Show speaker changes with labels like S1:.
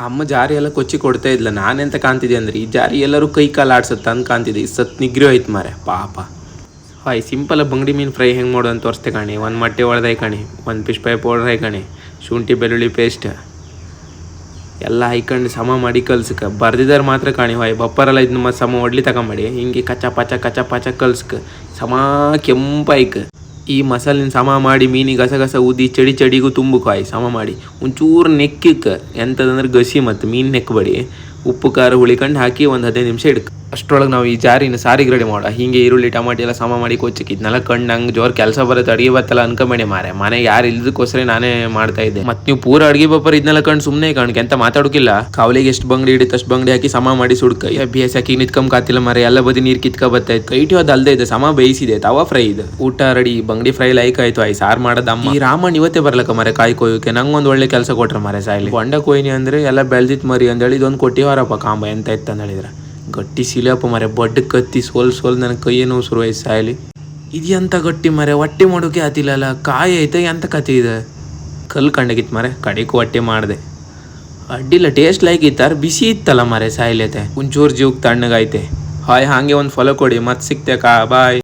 S1: ಅಮ್ಮ ಜಾರಿ ಎಲ್ಲ ಕೊಚ್ಚಿ ಕೊಡ್ತಾ ಇದ್ಲ. ನಾನೆಂತ ಕಾಣ್ತಿದ್ದೆ ಅಂದ್ರೆ ಈ ಜಾರಿ ಎಲ್ಲರೂ ಕೈ ಕಾಲು ಆಡ್ಸತ್ತ ಅಂತ ಕಾಣ್ತಿದ್ದೆ. ಈ ಸತ್ ನಿಗ್ರಹ ಆಯ್ತು ಮಾರೆ ಪಾಪ. ಹಾಯ್ ಸಿಂಪಲ್ ಬಂಗಡಿ ಮೀನು ಫ್ರೈ ಹೆಂಗೆ ಮಾಡೋದು ಅಂತ ತೋರಿಸ್ತೆ ಕಾಣಿ. ಒಂದು ಮೊಟ್ಟೆ ಹೊಡೆದೈ ಕಾಣಿ, ಒಂದು ಫಿಶ್ ಫ್ರೈ ಪೌಡರ್ ಹಾಕಣಿ, ಶುಂಠಿ ಬೆಳ್ಳುಳ್ಳಿ ಪೇಸ್ಟ್ ಎಲ್ಲ ಹಾಕೊಂಡು ಸಮ ಮಾಡಿ ಕಲ್ಸಕ್ಕೆ ಬರ್ದಿದ್ದಾರೆ ಮಾತ್ರ ಕಾಣಿ. ಹಾಯ್ ಬಪ್ಪರೆಲ್ಲ ಇದನ್ನ ಸಮ ಹೊಡ್ಲಿ ತಗೊಂಬೇಡಿ. ಹಿಂಗೆ ಕಚ್ಚ ಪಾಚ ಕಲ್ಸ್ಕ ಸಮ ಕೆಂಪಾಯ್ಕ. ಈ ಮಸಾಲಿನ ಸಮ ಮಾಡಿ ಮೀನಿಗೆ ಗಸ ಊದಿ ಚಡಿಗೂ ತುಂಬಕ್ಕೆ ಹಾಯ್ ಸಮ ಮಾಡಿ ಒಂಚೂರು ನೆಕ್ಕಕ್ಕೆ ಎಂಥದಂದ್ರೆ ಗಸಿ ಮತ್ತು ಮೀನು ನೆಕ್ಕಬೇಡಿ. ಉಪ್ಪು ಖಾರ ಹುಳಿಕಂಡು ಹಾಕಿ ಒಂದು 15 ನಿಮಿಷ ಇಡ್ಕ. ಅಷ್ಟರೊಳಗೆ ನಾವು ಈ ಜಾರಿನ ಸಾರಿಗೆ ರೆಡಿ ಮಾಡೋ. ಹಿಂಗೆ ಈರುಳ್ಳಿ ಟಮಾಟಿ ಎಲ್ಲ ಸಮ ಮಾಡಿ ಕೊಚ್ಚಕ್ಕಿದ್ನೆಲ್ಲ ಕಣ್ಣು ಹಂಗೆ ಜೋರು ಕೆಲಸ ಬರುತ್ತೆ ಅಡುಗೆ ಬತ್ತಲ್ಲ ಅನ್ಕೊಂಬೇಡಿ ಮಾರೆ. ಮನೆಗೆ ಯಾರು ಇಲ್ದಕ್ಕೋಸ್ಕರ ನಾನೇ ಮಾಡ್ತಾ ಇದ್ದೆ. ಮತ್ತು ನೀವು ಪೂರ ಅಡುಗೆ ಬಪ್ಪರ್ ಇದನ್ನೆಲ್ಲ ಕಂಡು ಸುಮ್ಮನೆ ಕಾಣ್ಕೆ ಎಂತ ಮಾತಾಡೋಕಿಲ್ಲ. ಕಾವಲಿಗೆ ಎಷ್ಟು ಬಂಗಡಿ ಹಿಡಿತು ಅಷ್ಟು ಬಂಗಡಿ ಹಾಕಿ ಸಮ ಮಾಡಿ ಸುಡ್ಕ. ಅಭ್ಯಾಸ ಹಾಕಿ ನಿತ್ಕೊಂಬಾತಿಲ್ಲ ಮಾರೆ. ಎಲ್ಲ ಬದಿ ನೀರು ಕಿತ್ಕೊ ಬತ್ತಾಯ್ತು. ಕೈಟಿ ಅದು ಅಲ್ಲದೆ ಇದೆ ಸಮ ಬೇಯಿಸಿದೆ. ತವಾ ಫ್ರೈ ಇದೆ. ಊಟ ರೆಡಿ. ಬಂಗಡಿ ಫ್ರೈ ಲೈಕ್ ಆಯ್ತು. ಆಯ್ ಸಾರು ಮಾಡೋದು ಅಮ್ಮ. ಈ ರಾಮಣ್ಣ ಇವತ್ತೇ ಬರ್ಲಕ್ಕ ಮಾರೆ ಕಾಯಿ ಕೊಯ್ಯೋಕೆ. ನಂಗೆ ಒಂದು ಒಳ್ಳೆ ಕೆಲಸ ಕೊಟ್ರೆ ಮಾರೆ ಸಾಯ್ಲಿ. ಬಂಡ ಕೊಯ್ನಿ ಅಂದರೆ ಎಲ್ಲ ಬೆಳೆದಿತ್ತು ಮರಿ ಅಂದೇಳಿ ಇದೊಂದು ಕೊಟ್ಟಿವಾರಪ್ಪ ಕಾಂಬ ಎಂತ ಇತ್ತು ಅಂತ ಹೇಳಿದ್ರೆ ಗಟ್ಟಿ ಸಿಲಿಯಪ್ಪ ಮರೆ. ಬಡ್ಡ ಕತ್ತಿ ಸೋಲ್ ನನ್ನ ಕೈಯೇ ನೋವು ಶುರುವಾಯ್ತು ಸಾಯಲಿ. ಇದು ಎಂತ ಗಟ್ಟಿ ಮರೆ. ಹೊಟ್ಟೆ ಮಾಡೋಕೆ ಆತಿಲ್ಲಲ್ಲ. ಕಾಯಿ ಐತೆ ಎಂತ ಕತೆ ಇದೆ. ಕಲ್ಲು ಕಂಡಗಿತ್ತು ಮರೆ. ಕಡೆಗೂ ಹೊಟ್ಟೆ ಮಾಡಿದೆ. ಅಡ್ಡಿಲ್ಲ ಟೇಸ್ಟ್ ಲೈಕ್ ಇತ್ತಾರ. ಬಿಸಿ ಇತ್ತಲ್ಲ ಮರೆ ಸಾಯ್ಲತೆ. ಒಂಚೂರು ಜೀವಕ್ಕೆ ತಣ್ಣಗೈತೆ. ಹಾಯ್ ಹಾಗೆ ಒಂದು ಫಾಲೋ ಕೊಡಿ. ಮತ್ತೆ ಸಿಗ್ತೇಕಾ ಬಾಯ್.